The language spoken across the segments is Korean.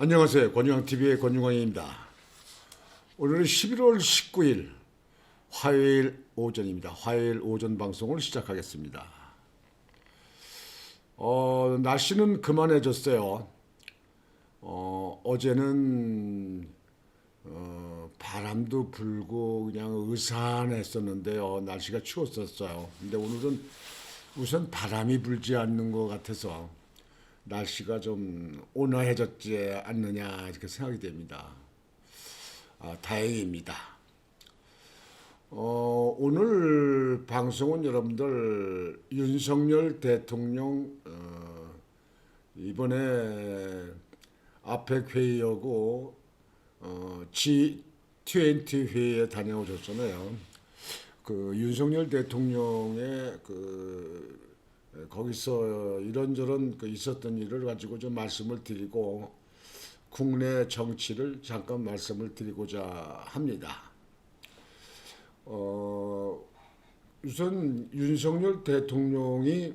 안녕하세요. 권중환TV의 권중환입니다. 오늘은 11월 19일 화요일 오전입니다. 화요일 오전 방송을 시작하겠습니다. 날씨는 그만해졌어요. 어제는 바람도 불고 그냥 으산했었는데요. 날씨가 추웠었어요. 근데 오늘은 우선 바람이 불지 않는 것 같아서 날씨가 좀 온화해졌지 않느냐 이렇게 생각이 됩니다. 다행입니다. 오늘 방송은 여러분들 윤석열 대통령 이번에 아펙 회의하고 G20 회의에 다녀오셨잖아요. 그 윤석열 대통령의 거기서 이런저런 있었던 일을 가지고 좀 말씀을 드리고 국내 정치를 잠깐 말씀을 드리고자 합니다. 우선 윤석열 대통령이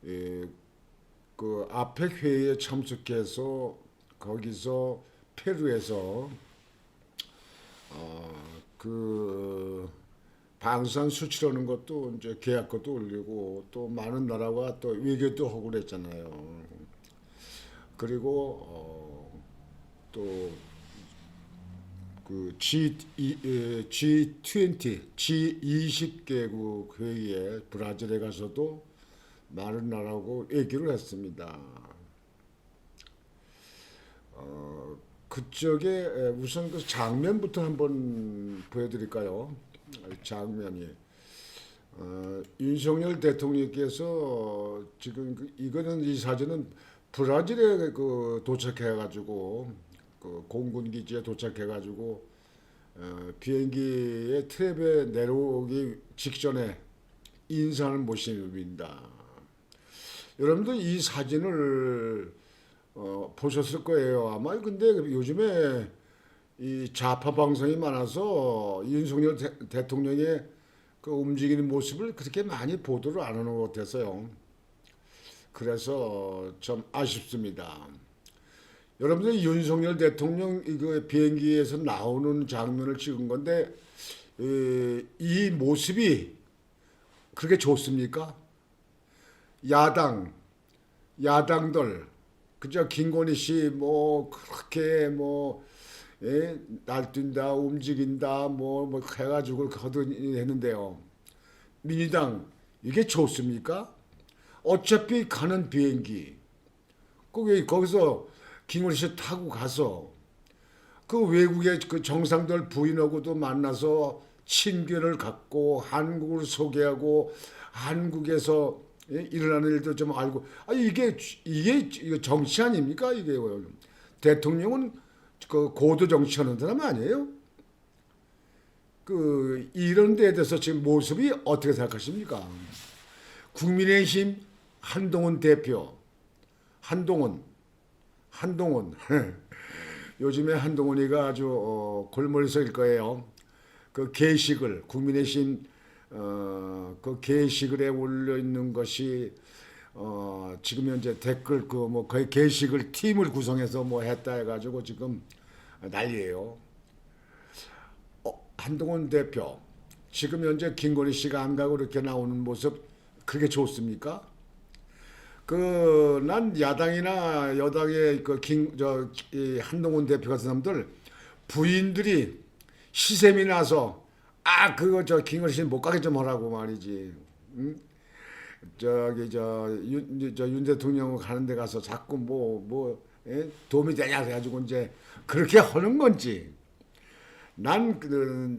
그 아펙 회의에 참석해서 거기서 페루에서 그 방산 수출하는 것도 이제 계약것도 올리고 또 많은 나라와 또 외교도 하고 그랬잖아요. 그리고 또 그 G20개국 회의에 브라질에 가서도 많은 나라하고 얘기를 했습니다. 그쪽에 우선 그 장면부터 한번 보여드릴까요? 장면이 윤석열 대통령께서 지금 이거는 이 사진은 브라질에 도착해가지고 그 공군 기지에 도착해가지고 비행기의 트랩에 내려오기 직전에 인사하는 모습입니다. 여러분들 이 사진을 보셨을 거예요. 아마 근데 요즘에 이 좌파 방송이 많아서 윤석열 대통령의 그 움직이는 모습을 그렇게 많이 보도를 안 하는 것 같아서요. 그래서 좀 아쉽습니다. 여러분들 윤석열 대통령 이거 비행기에서 나오는 장면을 찍은 건데 이 모습이 그렇게 좋습니까? 야당들 그저 김건희 씨 뭐 그렇게 날뛴다 움직인다 뭐 해가지고 거듭했는데요. 민주당 이게 좋습니까? 어차피 가는 비행기 거기서 김건희 씨 타고 가서 그 외국의 그 정상들 부인하고도 만나서 친견을 갖고 한국을 소개하고 한국에서 일어나는 일도 좀 알고 이게 정치 아닙니까? 이게 대통령은 그 고도 정치하는 사람 아니에요? 이런 데에 대해서 지금 모습이 어떻게 생각하십니까? 국민의힘 한동훈 대표, 한동훈 요즘에 한동훈이가 아주 골머리서일 거예요. 그 게시글 국민의힘 그 게시글에 올려 있는 것이 지금 현재 댓글 거의 게시글 팀을 구성해서 했다 해가지고 지금 난리예요. 한동훈 대표 지금 현재 김건희 씨가 안 가고 이렇게 나오는 모습 그게 좋습니까? 난 야당이나 여당의 이 한동훈 대표 같은 사람들 부인들이 시샘이 나서 김건희 씨 못 가게 좀 하라고 말이지. 응? 윤 대통령 가는 데 가서 자꾸 도움이 되냐 해가지고 이제 그렇게 하는 건지. 난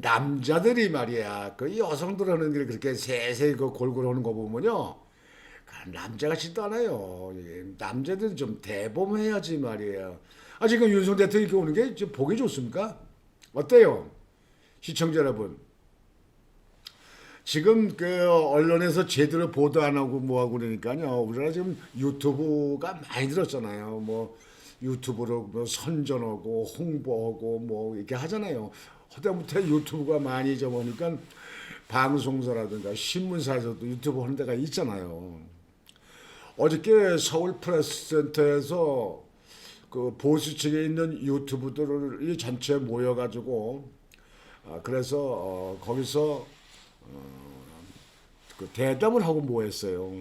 남자들이 말이야 그 여성들 하는 일 그렇게 세세히 골고루 하는 거 보면요 남자 같지도 않아요. 남자들은 좀 대범해야지 말이에요. 지금 윤석 대통령이 이렇게 오는 게 좀 보기 좋습니까? 어때요? 시청자 여러분. 지금 언론에서 제대로 보도 안 하고 하고 그러니까요. 우리나라 지금 유튜브가 많이 들었잖아요. 유튜브로 선전하고 홍보하고 이렇게 하잖아요. 하다못해 유튜브가 많이 오니까 방송사라든가 신문사에서도 유튜브 하는 데가 있잖아요. 어저께 서울 프레스센터에서 그 보수 측에 있는 유튜브들이 전체 모여가지고 그래서 거기서 그 대담을 하고 모였어요.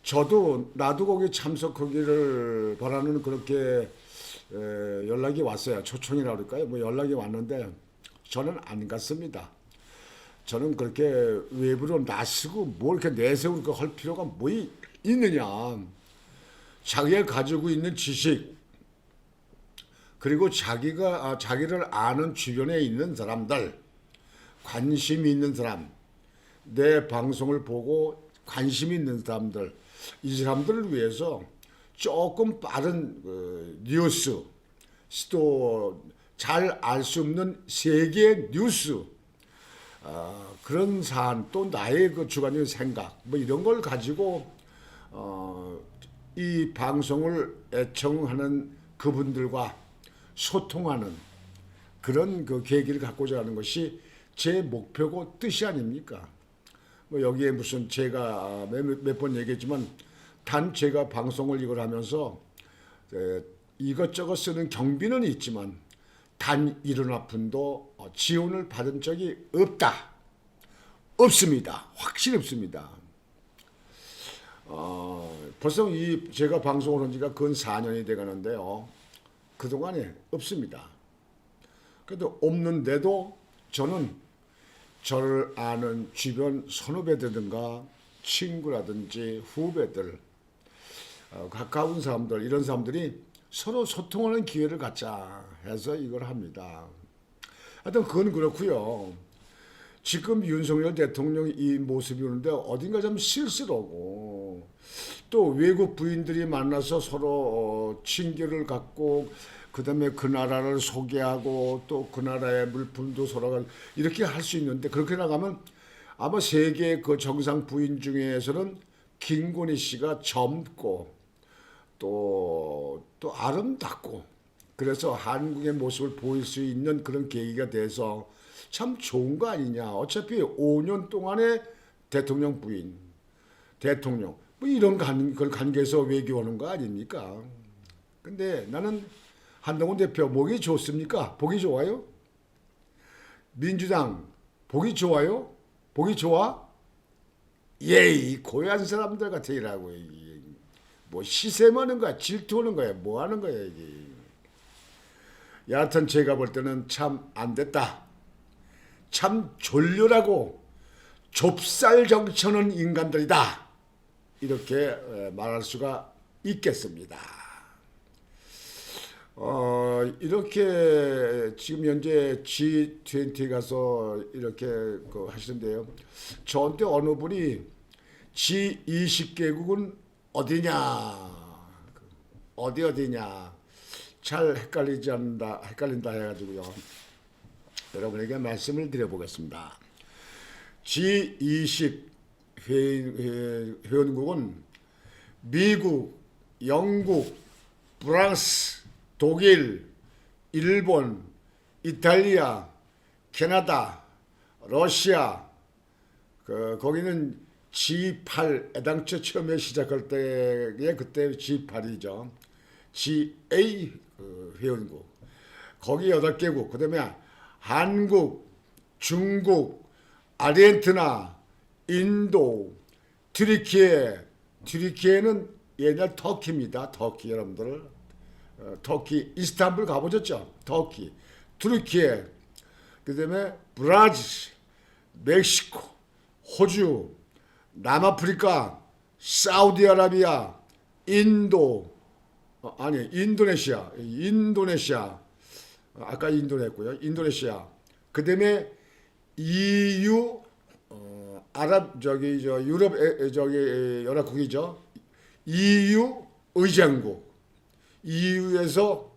저도 나도 거기 참석하기를 바라는 그렇게 연락이 왔어요. 초청이라고 그럴까요? 뭐 연락이 왔는데 저는 안 갔습니다. 저는 그렇게 외부로 나서고 뭘 이렇게 내세우고 할 필요가 뭐 있느냐. 자기가 가지고 있는 지식 그리고 자기를 아는 주변에 있는 사람들, 관심 있는 사람, 내 방송을 보고 관심 있는 사람들, 이 사람들을 위해서 조금 빠른 뉴스, 또 잘 알 수 없는 세계 뉴스, 그런 사안, 또 나의 그 주관적인 생각, 뭐 이런 걸 가지고 이 방송을 애청하는 그분들과 소통하는 그런 그 계기를 갖고자 하는 것이 제 목표고 뜻이 아닙니까? 뭐 여기에 무슨 제가 몇 번 얘기했지만 단 제가 방송을 이걸 하면서 이것저것 쓰는 경비는 있지만 단 1푼도 지원을 받은 적이 없습니다. 확실히 없습니다. 벌써 제가 방송을 한 지가 근 4년이 돼 가는데요. 그동안에 없습니다. 그래도 없는데도 저는 저를 아는 주변 선후배들든가 친구라든지 후배들, 가까운 사람들, 이런 사람들이 서로 소통하는 기회를 갖자 해서 이걸 합니다. 하여튼 그건 그렇고요. 지금 윤석열 대통령 이 모습이 오는데 어딘가 좀 쓸쓸하고 또 외국 부인들이 만나서 서로 친교를 갖고 그다음에 그 나라를 소개하고 또 그 나라의 물품도 서로가 이렇게 할 수 있는데 그렇게 나가면 아마 세계 그 정상 부인 중에서는 김건희 씨가 젊고 또 아름답고 그래서 한국의 모습을 보일 수 있는 그런 계기가 돼서 참 좋은 거 아니냐. 어차피 5년 동안의 대통령 부인, 대통령 뭐 이런 그런 관계에서 외교하는 거 아닙니까? 근데 나는 한동훈 대표 보기 좋습니까? 보기 좋아요? 민주당 보기 좋아요? 보기 좋아? 이 고얀 사람들 같으라고 뭐 시샘하는 거야, 질투하는 거야, 뭐 하는 거야 이게. 여하튼 제가 볼 때는 참 안 됐다. 참 졸렬하고 좁쌀 정쳐는 인간들이다. 이렇게 말할 수가 있겠습니다. 이렇게 지금 현재 G20 가서 이렇게 하시는데요. 저한테 어느 분이 G20개국은 어디냐, 어디냐 잘 헷갈린다 해가지고요. 여러분에게 말씀을 드려보겠습니다. G20 회원국은 미국, 영국, 프랑스, 독일, 일본, 이탈리아, 캐나다, 러시아, 거기는 G8 애당초 처음에 시작할 때에 그때 G8이죠. GA 회원국. 거기 8개국. 그다음에 한국, 중국, 아르헨티나, 인도, 튀르키예는 옛날 터키입니다. 터키 여러분들. 터키 이스탄불 가보셨죠? 터키, 튀르키예, 그다음에 브라질, 멕시코, 호주, 남아프리카, 사우디아라비아, 인도네시아, 아까 인도 했고요. 인도네시아. 그다음에 EU 유럽 연합국이죠. EU 의장국. EU에서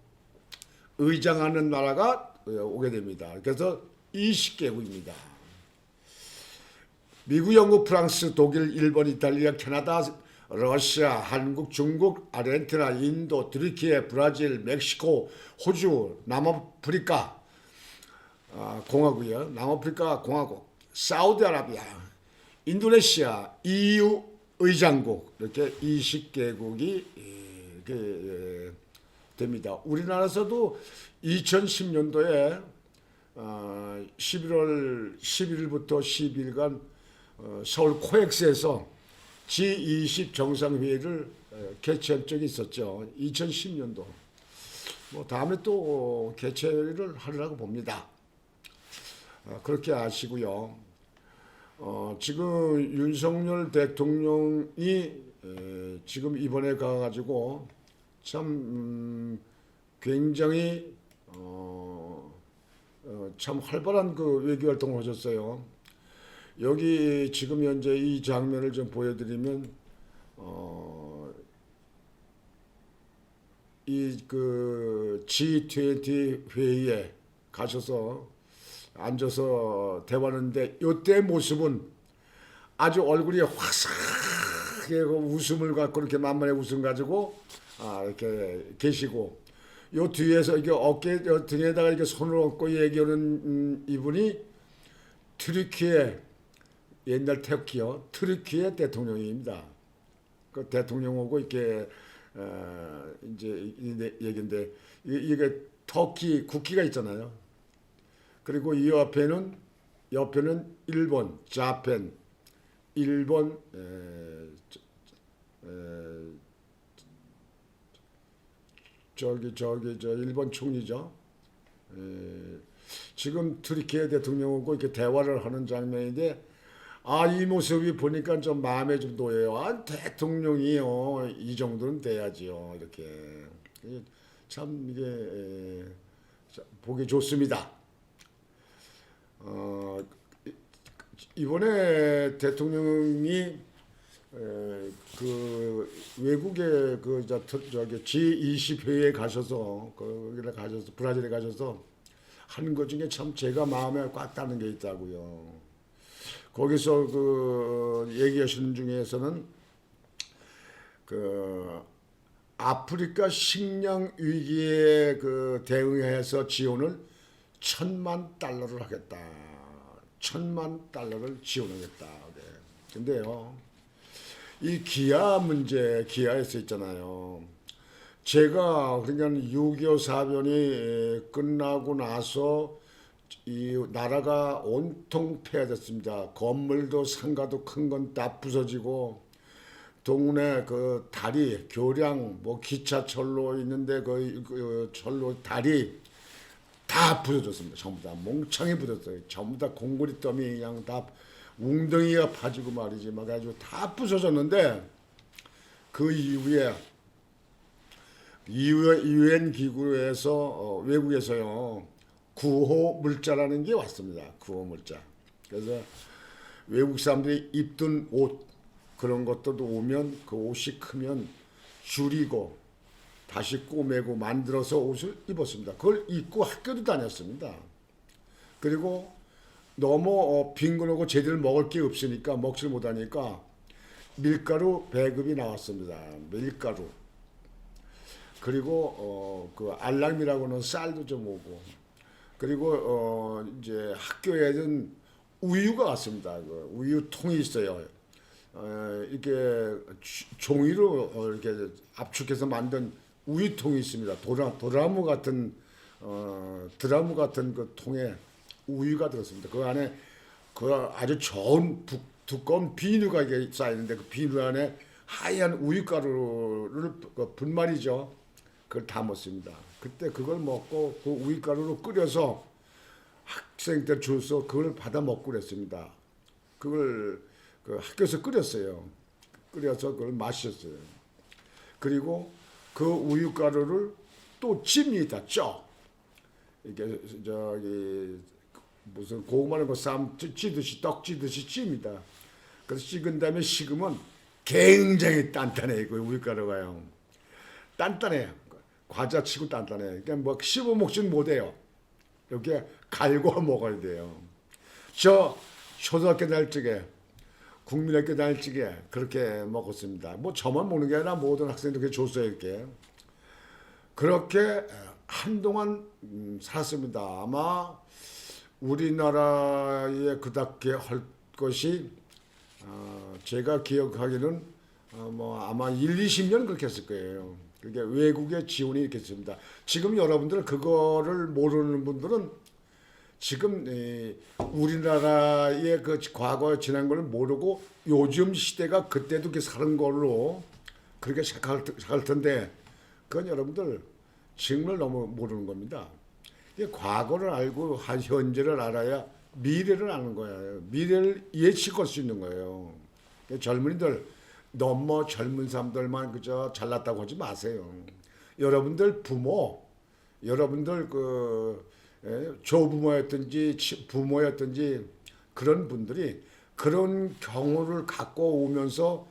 의장하는 나라가 오게 됩니다. 그래서 20개국입니다. 미국, 영국, 프랑스, 독일, 일본, 이탈리아, 캐나다, 러시아, 한국, 중국, 아르헨티나, 인도, 튀르키예, 브라질, 멕시코, 호주, 남아프리카 공화국이요. 남아프리카 공화국, 사우디아라비아, 인도네시아, EU 의장국 이렇게 20개국이 됩니다. 우리나라에서도 2010년도에 11월 11일부터 12일간 서울 코엑스에서 G20 정상회의를 개최한 적이 있었죠. 2010년도. 뭐 다음에 또 개최를 하려고 봅니다. 그렇게 아시고요. 지금 윤석열 대통령이 지금 이번에 가가지고 참 굉장히 참 활발한 그 외교 활동을 하셨어요. 여기 지금 현재 이 장면을 좀 보여드리면 이 그 G20 회의에 가셔서 앉아서 대화하는데 이때 모습은 아주 얼굴이 화사하게 웃음을 갖고 이렇게 만만의 웃음 가지고 이렇게 계시고 요 뒤에서 이게 어깨 등에다가 이렇게 손을 얹고 얘기하는 이분이 튀르키예 옛날 터키요 튀르키예 대통령입니다. 그 대통령하고 이렇게 이제 이 얘긴데 이게 터키 국기가 있잖아요. 그리고 이 옆에는 일본, 자펜, 일본 저 일본 총리죠. 지금 튀르키예 대통령하고 이렇게 대화를 하는 장면인데 이 모습이 보니까 좀 마음에 좀 놓여요. 대통령이요 이 정도는 돼야지요. 이렇게 참 이게 보기 좋습니다. 이번에 대통령이 그 외국에 그 저기 G20 회의에 가셔서 거기를 가셔서 브라질에 가셔서 하는 것 중에 참 제가 마음에 꽉 닿는 게 있다고요. 거기서 그 얘기하시는 중에서는 그 아프리카 식량 위기에 그 대응해서 지원을 $1,000만 하겠다. $1,000만 지원하겠다. 네. 근데요, 이 기아 문제, 기아에서 있잖아요. 제가 그러니까 6.25 사변이 끝나고 나서 이 나라가 온통 폐하됐습니다. 건물도 상가도 큰 건 다 부서지고 동네 그 다리, 교량, 뭐 기차철로 있는데 그 철로 다리 다 부서졌습니다. 전부 다 몽창이 부서졌어요. 전부 다 공구리 더미 그냥 다 웅덩이가 파지고 말이지 막 아주 다 부서졌는데 그 이후에 유엔 기구에서 외국에서요 구호 물자라는 게 왔습니다. 구호 물자. 그래서 외국 사람들이 입던 옷 그런 것들도 오면 그 옷이 크면 줄이고 다시 꼬매고 만들어서 옷을 입었습니다. 그걸 입고 학교도 다녔습니다. 그리고 너무 빈곤하고 제대로 먹을 게 없으니까 먹질 못하니까 밀가루 배급이 나왔습니다. 밀가루. 그리고 그 알랑이라고는 쌀도 좀 오고 그리고 이제 학교에는 우유가 왔습니다. 그 우유통이 있어요. 이게 종이로 이렇게 압축해서 만든 우유통이 있습니다. 도라무 같은 드라무 같은 그 통에 우유가 들었습니다. 그 안에 그 아주 좋은 두꺼운 비누가 이게 쌓이는데 그 비누 안에 하얀 우유가루를 그 분말이죠. 그걸 다 먹습니다. 그때 그걸 먹고 그 우유가루로 끓여서 학생들 줄서 그걸 받아 먹고 그랬습니다. 그걸 그 학교에서 끓였어요. 끓여서 그걸 마셨어요. 그리고 그 우유가루를 또 찝니다. 쪄. 이게 저기 무슨 고구마는 거 쌈 찌듯이 떡 찌듯이 찝니다. 그래서 찍은 다음에 식으면 굉장히 단단해요. 그 우유가루가요. 단단해요. 과자치고 단단해요. 그러니까 뭐 씹어 먹지는 못해요. 이렇게 갈고 먹어야 돼요. 저 초등학교 다닐 적에 국민학교 다닐 적에 그렇게 먹었습니다. 뭐 저만 먹는 게 아니라 모든 학생들에게 줬어요. 이렇게. 그렇게 한동안 살았습니다. 아마 우리나라에 그닥게 할 것이 제가 기억하기는 뭐 아마 1, 20년 그렇게 했을 거예요. 그게 외국의 지원이 이렇게 있습니다. 지금 여러분들 그거를 모르는 분들은 지금 우리나라의 그 과거 지난 걸 모르고 요즘 시대가 그때도 이렇게 사는 걸로 그렇게 생각할 텐데 그건 여러분들 정말 너무 모르는 겁니다. 과거를 알고 현재를 알아야 미래를 아는 거예요. 미래를 예측할 수 있는 거예요. 젊은이들 너무 젊은 사람들만 그저 잘났다고 하지 마세요. 여러분들 부모, 여러분들 조부모였든지 부모였든지 그런 분들이 그런 경우를 갖고 오면서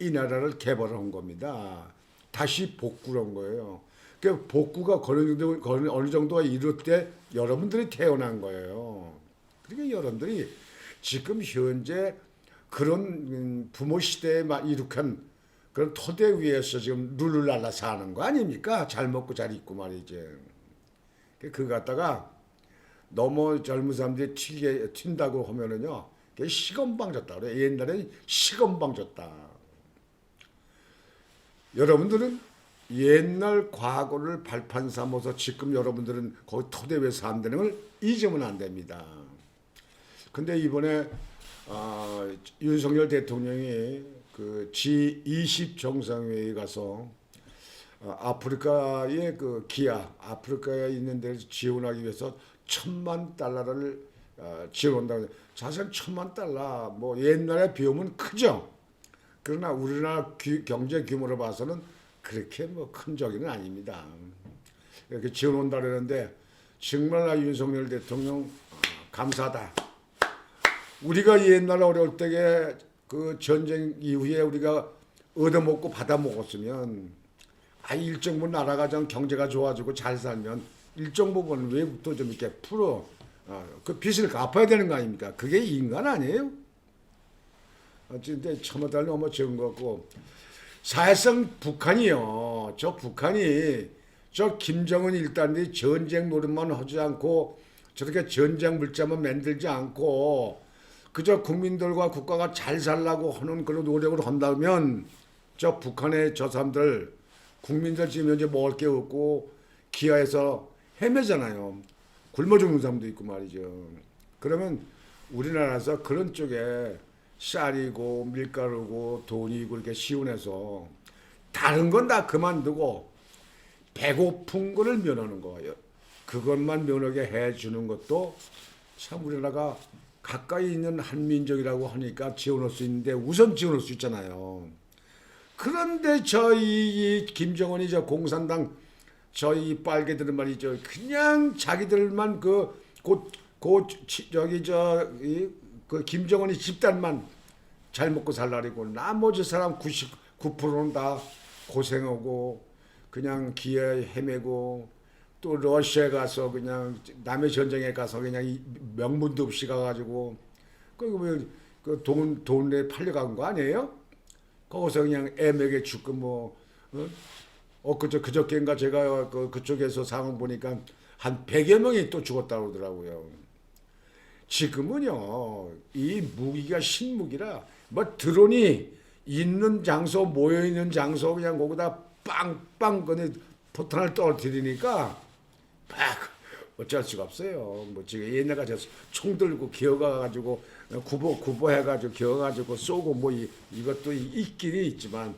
이 나라를 개발한 겁니다. 다시 복구를 한 거예요. 그 복구가 어느 정도가 이룰 때 여러분들이 태어난 거예요. 그러니까 여러분들이 지금 현재 그런 부모 시대에 이룩한 그런 토대 위에서 지금 룰루랄라 사는 거 아닙니까? 잘 먹고 잘 입고 말이지. 그거 갖다가 너무 젊은 사람들이 튄다고 하면은요, 그게 시건방 졌다 그래. 옛날에 시건방 졌다. 여러분들은 옛날 과거를 발판 삼아서 지금 여러분들은 거기 토대 위에 산다는 걸 잊으면 안 됩니다. 근데 이번에 윤석열 대통령이 그 G20 정상회의 가서 아프리카의 그 기아, 아프리카에 있는 데를 지원하기 위해서 $10,000,000를 지원한다고. 사실 $10,000,000 뭐 옛날에 비용은 크죠. 그러나 우리나라 경제 규모로 봐서는 그렇게 뭐 큰 적은 아닙니다. 이렇게 지원한다 그러는데 정말 윤석열 대통령 감사하다. 우리가 옛날 어려울 때에 그 전쟁 이후에 우리가 얻어먹고 받아먹었으면 일정 부분 나라가 좀 경제가 좋아지고 잘 살면 일정 부분 외국도 좀 이렇게 풀어 그 빚을 갚아야 되는 거 아닙니까? 그게 인간 아니에요? 어쨌든 $10,000,000 너무 적은 것 같고 사실상 북한이요. 저 북한이 저 김정은 일단이 전쟁 노릇만 하지 않고 저렇게 전쟁 물자만 만들지 않고 그저 국민들과 국가가 잘 살라고 하는 그런 노력을 한다면 저 북한의 저 사람들 국민들 지금 현재 먹을 게 없고 기아에서 헤매잖아요. 굶어 죽는 사람도 있고 말이죠. 그러면 우리나라에서 그런 쪽에 쌀이고 밀가루고 돈이고 이렇게 시원해서 다른 건 다 그만두고 배고픈 거를 면하는 거예요. 그것만 면하게 해주는 것도 참 우리나라가 가까이 있는 한민족이라고 하니까 지원할 수 있는데 우선 지원할 수 있잖아요. 그런데 저희 김정은이 저 공산당 저희 빨개들은 말이죠. 그냥 자기들만 그 김정은이 집단만 잘 먹고 살라리고 나머지 사람 99%는 다 고생하고 그냥 기에 헤매고 또 러시아에 가서 그냥 남의 전쟁에 가서 그냥 명분도 없이 가가지고 그 돈에 팔려간 거 아니에요? 거기서 그냥 애매하게 죽고 그저께인가 제가 그쪽에서 상황 보니까 한 100여 명이 또 죽었다고 그러더라고요. 지금은요, 이 무기가 신무기라, 뭐 드론이 있는 장소, 모여있는 장소, 그냥 거기다 빵빵, 포탄을 떨어뜨리니까, 어쩔 수가 없어요. 뭐 지금 옛날같이 총 들고 기어가가지고, 구보해가지고 기어가지고 쏘고 이것도 있긴 있지만,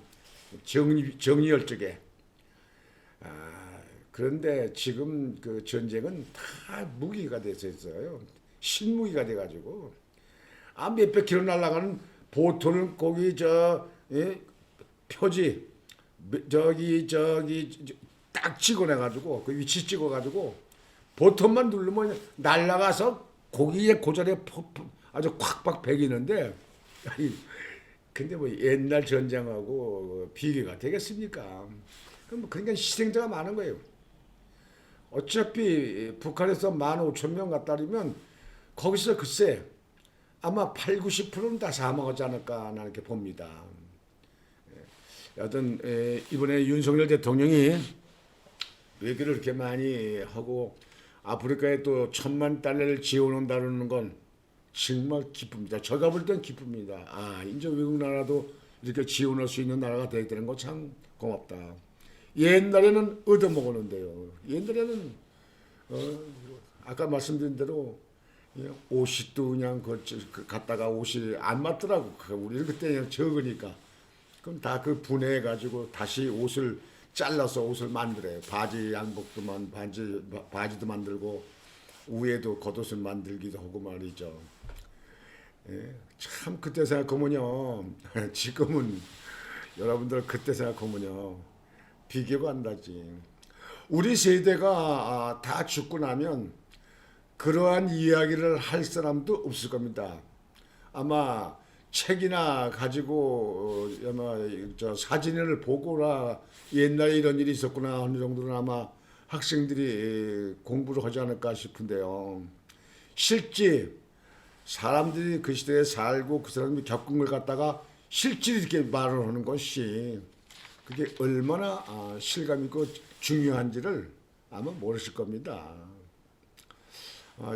정리열적에. 그런데 지금 그 전쟁은 다 무기가 돼서 있어요. 신무기가 돼가지고 몇백 킬로 날아가는 보통은 거기 표지 딱 찍어내가지고 그 위치 찍어가지고 버튼만 누르면 날아가서 거기에 고절에 아주 콱콱 베기는데 근데 뭐 옛날 전쟁하고 비교가 되겠습니까? 그러니까 희생자가 많은 거예요. 어차피 북한에서 15,000명 갔다리면 거기서 글쎄 아마 80~90%는 다 사망하지 않을까 나는 이렇게 봅니다. 여튼 이번에 윤석열 대통령이 외교를 이렇게 많이 하고 아프리카에 또 $10,000,000를 지원한다는 건 정말 기쁩니다. 제가 볼 땐 기쁩니다. 이제 외국 나라도 이렇게 지원할 수 있는 나라가 되는 거 참 고맙다. 옛날에는 얻어먹었는데요. 옛날에는 어, 아까 말씀드린 대로 옷이 또 그냥 갔다가 옷이 안 맞더라고. 우리는 그때 그냥 적으니까. 그럼 다 그 분해해 가지고 다시 옷을 잘라서 옷을 만들어요. 바지 양복도 바지도 만들고 위에도 겉옷을 만들기도 하고 말이죠. 예, 참 그때 생각하면요. 지금은 여러분들 그때 생각하면요. 비교가 안 나지. 우리 세대가 다 죽고 나면 그러한 이야기를 할 사람도 없을 겁니다. 아마 책이나 가지고 아마 저 사진을 보거나 옛날에 이런 일이 있었구나 하는 정도는 아마 학생들이 공부를 하지 않을까 싶은데요. 실제 사람들이 그 시대에 살고 그 사람이 겪은 걸 갖다가 실제 이렇게 말을 하는 것이 그게 얼마나 실감 있고 중요한지를 아마 모르실 겁니다.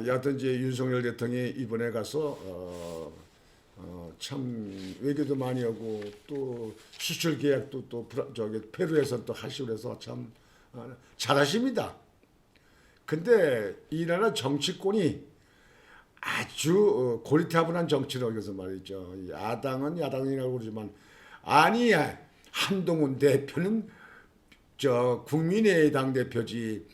여하튼 이제 윤석열 대통령이 이번에 가서 참 외교도 많이 하고 또 수출 계약도 또 저기 페루에서 또 하시고 그래서 참 잘하십니다. 근데 이 나라 정치권이 아주 고리타분한 정치로 여기서 말이죠. 야당은 야당이라고 그러지만 아니야. 한동훈 대표는 저 국민의 당 대표지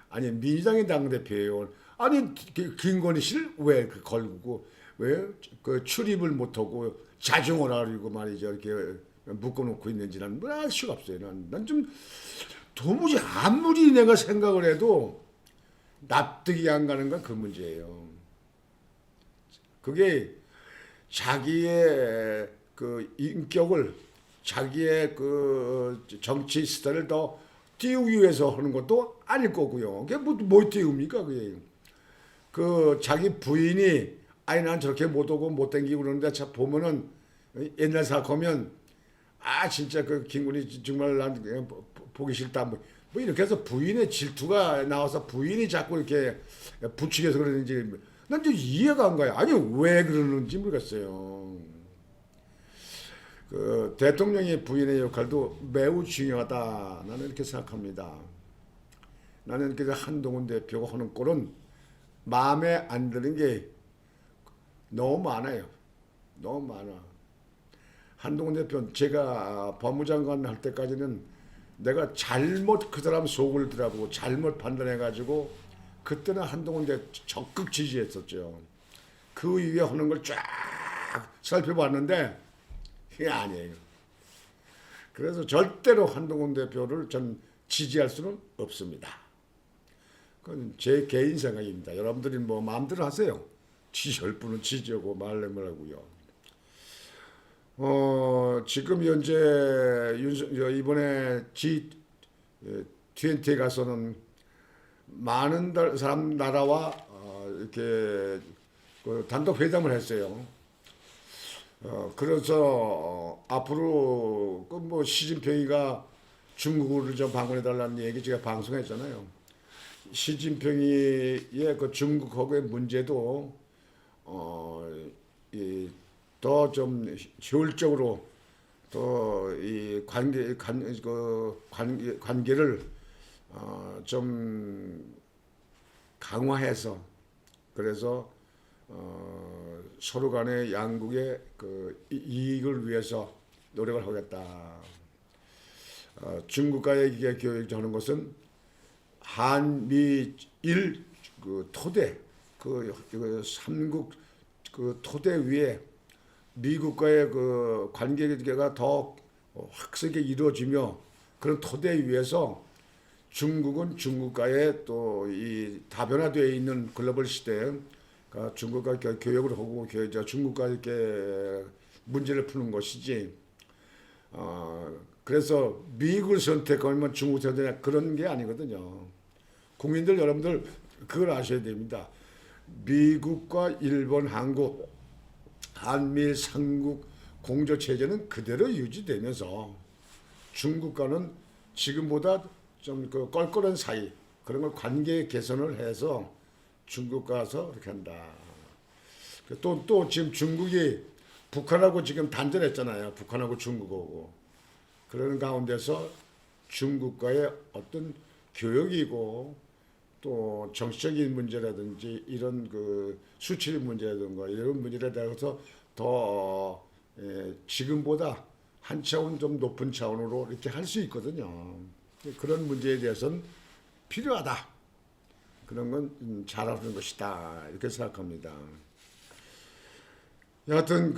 아니 민주당의 당 대표예요. 아니 김건희 씨를 왜 걸고 왜 그 출입을 못하고 자중을 하려고 말이죠. 이렇게 묶어놓고 있는지 난 알 수가 없어요. 난 좀 도무지 아무리 내가 생각을 해도 납득이 안 가는 건 그 문제예요. 그게 자기의 그 인격을 자기의 그 정치 스타일을 더 띄우기 위해서 하는 것도 아닐 거고요. 그게 뭐 띄웁니까? 그게 그 자기 부인이 아니 난 저렇게 못 오고 못 댕기고 그러는데 참 보면은 옛날 생각하면 진짜 그 김군이 정말 난 그냥 보기 싫다 뭐 이렇게 해서 부인의 질투가 나와서 부인이 자꾸 이렇게 부추겨서 그러는지 난 좀 이해가 안 가요. 아니 왜 그러는지 모르겠어요. 그 대통령의 부인의 역할도 매우 중요하다. 나는 이렇게 생각합니다. 나는 그래서 한동훈 대표가 하는 꼴은 마음에 안 드는 게 너무 많아요. 너무 많아. 한동훈 대표 제가 법무장관 할 때까지는 내가 잘못 그 사람 속을 들어보고 잘못 판단해가지고 그때는 한동훈 대표 적극 지지했었죠. 그 이후에 하는 걸 쫙 살펴봤는데 그게 아니에요. 그래서 절대로 한동훈 대표를 전 지지할 수는 없습니다. 그건 제 개인 생각입니다. 여러분들이 뭐 마음대로 하세요. 지지할 분은 지지하고 말려면 하고요. 지금 현재 이번에 G20에 가서는 많은 나라와 이렇게 그 단독 회담을 했어요. 그래서 앞으로 그 뭐 시진핑이가 중국을 좀 방문해달라는 얘기 제가 방송했잖아요. 시진핑이의 그 중국하고의 문제도 더 좀 효율적으로 더 이 관계를 좀 강화해서 그래서 서로 간의 양국의 그 이익을 위해서 노력을 하겠다. 중국과의 이게 교역하는 것은 한미일 그 토대 그 삼국 그 토대 위에 미국과의 그 관계가 더 확실하게 이루어지며 그런 토대 위에서 중국은 중국과의 또 이 다변화되어 있는 글로벌 시대에 중국과 교역을 하고 중국과 이렇게 문제를 푸는 것이지. 그래서 미국을 선택하면 중국을 선택하냐 그런 게 아니거든요. 국민들 여러분들 그걸 아셔야 됩니다. 미국과 일본, 한국, 한미일 삼국 공조 체제는 그대로 유지되면서 중국과는 지금보다 좀 그 껄껄한 사이 그런 걸 관계 개선을 해서 중국 가서 이렇게 한다. 또 지금 중국이 북한하고 지금 단절했잖아요. 북한하고 중국하고. 그러는 가운데서 중국과의 어떤 교역이고 또 정치적인 문제라든지 이런 그 수출 문제라든가 이런 문제에 대해서 더 지금보다 한 차원 좀 높은 차원으로 이렇게 할 수 있거든요. 그런 문제에 대해서는 필요하다. 그런 건 잘하는 것이다. 이렇게 생각합니다. 여하튼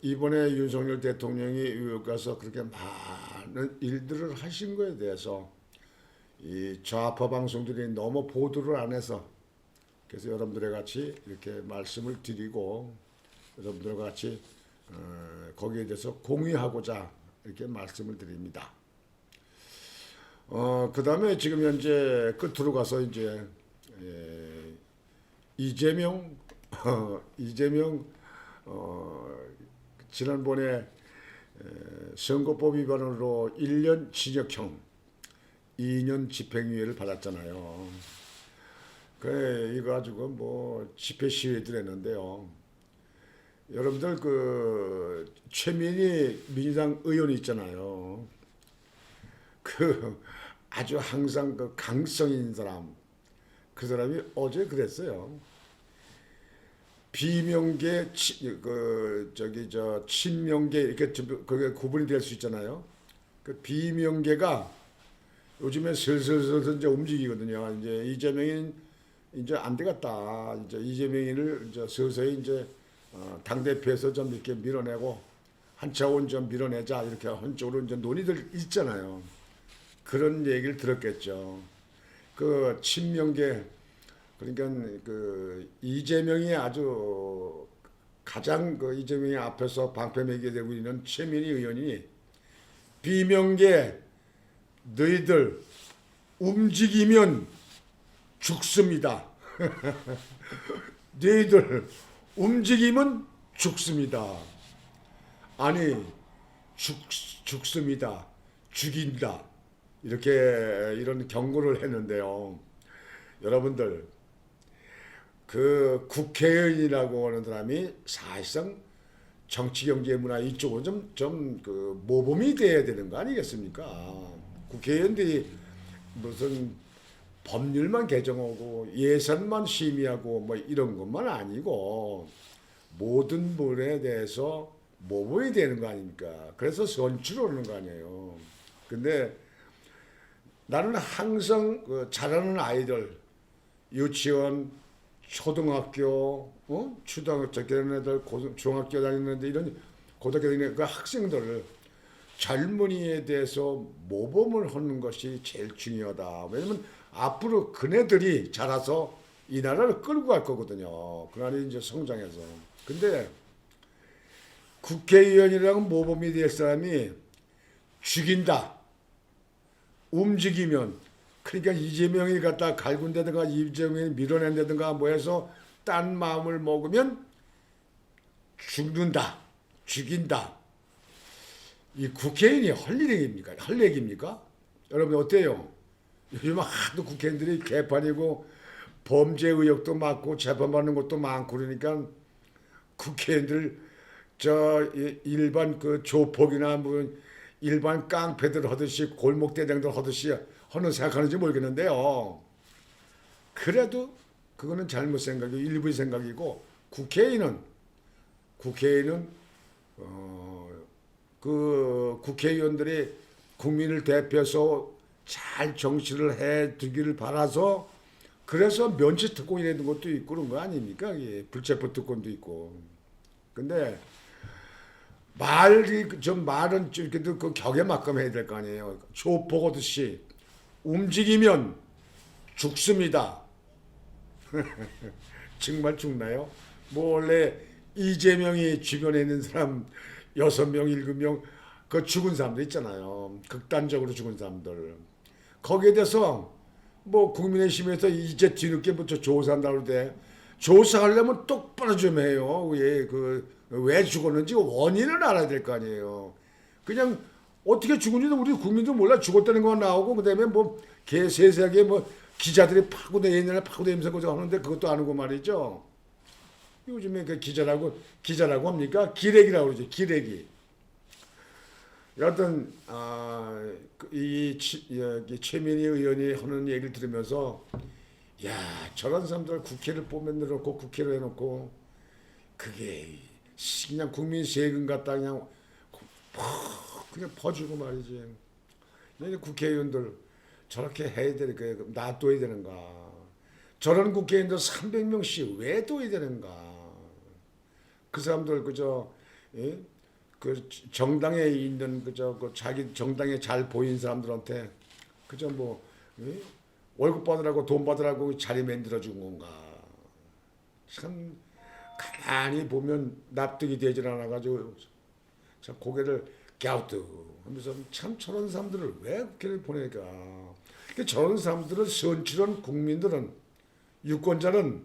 이번에 윤석열 대통령이 미국 가서 그렇게 많은 일들을 하신 거에 대해서 이 좌파 방송들이 너무 보도를 안 해서 그래서 여러분들과 같이 이렇게 말씀을 드리고 여러분들과 같이 거기에 대해서 공유하고자 이렇게 말씀을 드립니다. 그 다음에 지금 현재 끝으로 가서 이제 이재명 지난번에 선거법 위반으로 1년 징역형 2년 집행유예를 받았잖아요. 그래 이거 가지고 뭐 집회 시위들 했는데요. 여러분들 그 최민희 민주당 의원이 있잖아요. 그 아주 항상 그 강성 있는 사람, 그 사람이 어제 그랬어요. 비명계 친명계 이렇게 그게 구분이 될 수 있잖아요. 그 비명계가 요즘에 슬슬 이제 움직이거든요. 이제 이재명이 이제 안 되겠다. 이제 이재명이를 이제 서서히 이제 당 대표에서 좀 이렇게 밀어내고 한 차원 좀 밀어내자 이렇게 한쪽으로 이제 논의들 있잖아요. 그런 얘기를 들었겠죠. 그 친명계 그러니까 그 이재명이 아주 가장 그 이재명이 앞에서 방패매게 되고 있는 최민희 의원이 비명계 너희들 움직이면 죽습니다. 너희들 움직이면 죽습니다. 아니 죽습니다. 죽인다. 이렇게 이런 경고를 했는데요. 여러분들 그 국회의원이라고 하는 사람이 사실상 정치, 경제, 문화 이쪽으로 좀 그 모범이 돼야 되는 거 아니겠습니까? 국회의원들이 무슨 법률만 개정하고 예산만 심의하고 뭐 이런 것만 아니고 모든 부분에 대해서 모범이 되는 거 아닙니까? 그래서 선출하는 거 아니에요. 근데 나는 항상 그 잘하는 아이들, 유치원, 초등학교, 초등학교 다니는 애들, 중학교 다니는 애들, 이런 고등학교 다니는 그 학생들을 젊은이에 대해서 모범을 하는 것이 제일 중요하다. 왜냐면 앞으로 그네들이 자라서 이 나라를 끌고 갈 거거든요. 그 나라를 이제 성장해서. 근데 국회의원이라고 모범이 될 사람이 죽인다. 움직이면 그러니까 이재명이 갖다 갈군다든가 이재명이 밀어낸다든가 뭐 해서 딴 마음을 먹으면 죽는다. 죽인다. 이 국회의원이 할 얘기입니까? 여러분 어때요? 요즘 하도 국회의원들이 개판이고 범죄 의혹도 많고 재판받는 것도 많고 그러니까 국회의원들 일반 그 조폭이나 뭐 일반 깡패들 하듯이 골목대장들 하듯이 하는 생각하는지 모르겠는데요. 그래도 그거는 잘못 생각이고 일부의 생각이고 국회의원은 그 국회의원들이 국민을 대표해서 잘 정치를 해 두기를 바라서 그래서 면책특권이 되는 것도 있고 그런 거 아닙니까? 예, 불체포 특권도 있고. 근데 말은 좀 이렇게 그 격에 맞게 해야 될 거 아니에요. 조폭하듯이 움직이면 죽습니다. 정말 죽나요? 뭐 원래 이재명이 주변에 있는 사람 6명, 7명 그 죽은 사람들 있잖아요. 극단적으로 죽은 사람들. 거기에 대해서 뭐 국민의힘에서 이제 뒤늦게부터 조사한다고 그러는데 조사하려면 똑바로 좀 해요. 왜 죽었는지 원인을 알아야 될 거 아니에요. 그냥 어떻게 죽은지도 우리 국민도 몰라. 죽었다는 거 나오고 그다음에 뭐 개세세하게 뭐 기자들이 옛날에 파고다니면서 그거 하는데 그것도 아니고 말이죠. 요즘에 그 기자라고 합니까? 기레기라고 그러죠. 기레기. 여하튼 여기 최민희 의원이 하는 얘기를 들으면서 야 저런 사람들 국회를 뽀맨 놓고 국회로 해놓고 그게 그냥 국민 세금 갖다 그냥 퍼주고 말이지. 근데 국회의원들 저렇게 해야 되는 거야. 놔둬야 되는가? 저런 국회의원들 300명씩 왜 둬야 되는가? 그 사람들 그저 예? 그 정당에 있는 그저 그 자기 정당에 잘 보이는 사람들한테 그저 뭐 예? 월급 받으라고 돈 받으라고 자리 만들어 준 건가? 참 가만히 보면 납득이 되질 않아 가지고 참 고개를 갸우뚱하면서 참 저런 사람들을 왜 국회를 보내까? 그러니까 저런 사람들은 선출한 국민들은 유권자는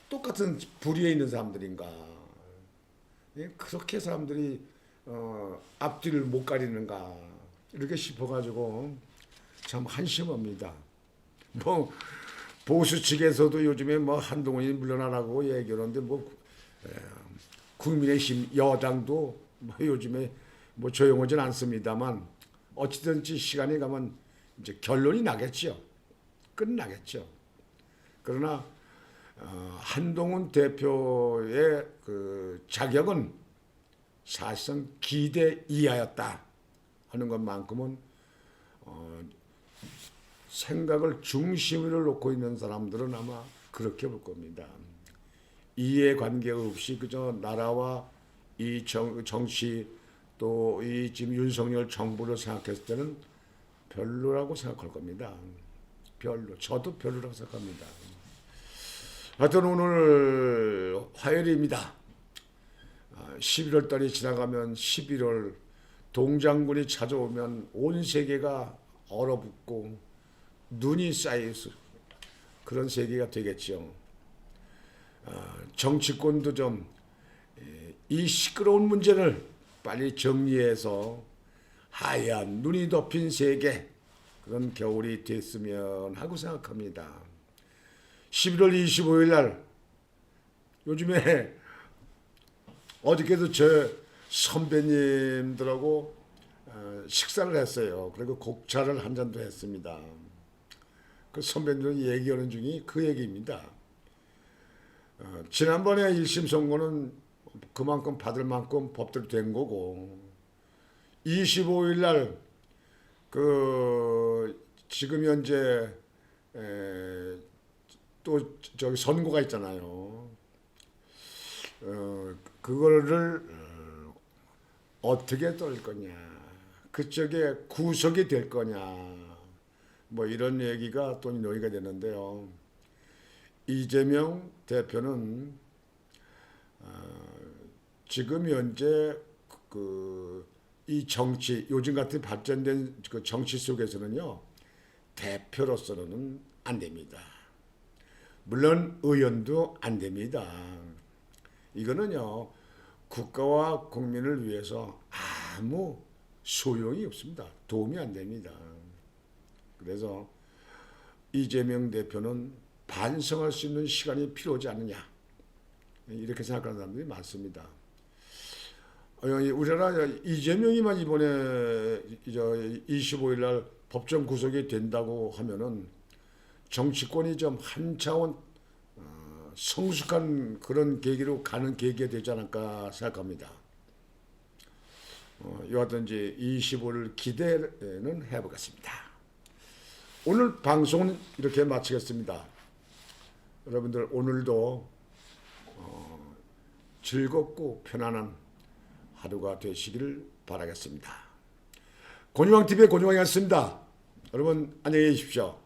똑같은 불의에 있는 사람들인가? 예? 그렇게 사람들이 앞뒤를 못 가리는가? 이렇게 싶어가지고 참 한심합니다. 뭐 보수 측에서도 요즘에 뭐 한동훈이 물러나라고 얘기하는데 뭐 국민의힘 여당도 뭐 요즘에 뭐 조용하진 않습니다만 어찌든지 시간이 가면 이제 결론이 나겠죠. 끝나겠죠. 그러나 한동훈 대표의 그 자격은 사실상 기대 이하였다 하는 것만큼은 생각을 중심으로 놓고 있는 사람들은 아마 그렇게 볼 겁니다. 이해관계 없이 그저 나라와 이 정치 또 이 지금 윤석열 정부를 생각했을 때는 별로라고 생각할 겁니다. 별로. 저도 별로라고 생각합니다. 하여튼 오늘 화요일입니다. 11월 달이 지나가면 11월 동장군이 찾아오면 온 세계가 얼어붙고 눈이 쌓여서 그런 세계가 되겠죠. 정치권도 좀 이 시끄러운 문제를 빨리 정리해서 하얀 눈이 덮인 세계 그런 겨울이 됐으면 하고 생각합니다. 11월 25일 날 요즘에 어저께도 제 선배님들하고 식사를 했어요. 그리고 곡차를 한 잔도 했습니다. 그 선배님들은 얘기하는 중이 그 얘기입니다. 지난번에 1심 선고는 그만큼 받을 만큼 법대로 된 거고 25일 날 그 지금 현재 또 저기 선고가 있잖아요. 그거를 어떻게 떨 거냐, 그쪽에 구속이 될 거냐, 뭐 이런 얘기가 또 논의가 되는데요. 이재명 대표는 지금 현재 이 정치 요즘 같은 발전된 그 정치 속에서는요 대표로서는 안 됩니다. 물론 의원도 안 됩니다. 이거는요 국가와 국민을 위해서 아무 소용이 없습니다. 도움이 안 됩니다. 그래서 이재명 대표는 반성할 수 있는 시간이 필요하지 않느냐 이렇게 생각하는 사람들이 많습니다. 우리나라 이재명이만 이번에 25일 날 법정 구속이 된다고 하면은 정치권이 좀 한 차원 성숙한 그런 계기로 가는 계기가 되지 않을까 생각합니다. 여하튼지 25일 기대는 해보겠습니다. 오늘 방송은 이렇게 마치겠습니다. 여러분들 오늘도 즐겁고 편안한 하루가 되시기를 바라겠습니다. 곤유왕TV의 곤유왕이었습니다. 여러분 안녕히 계십시오.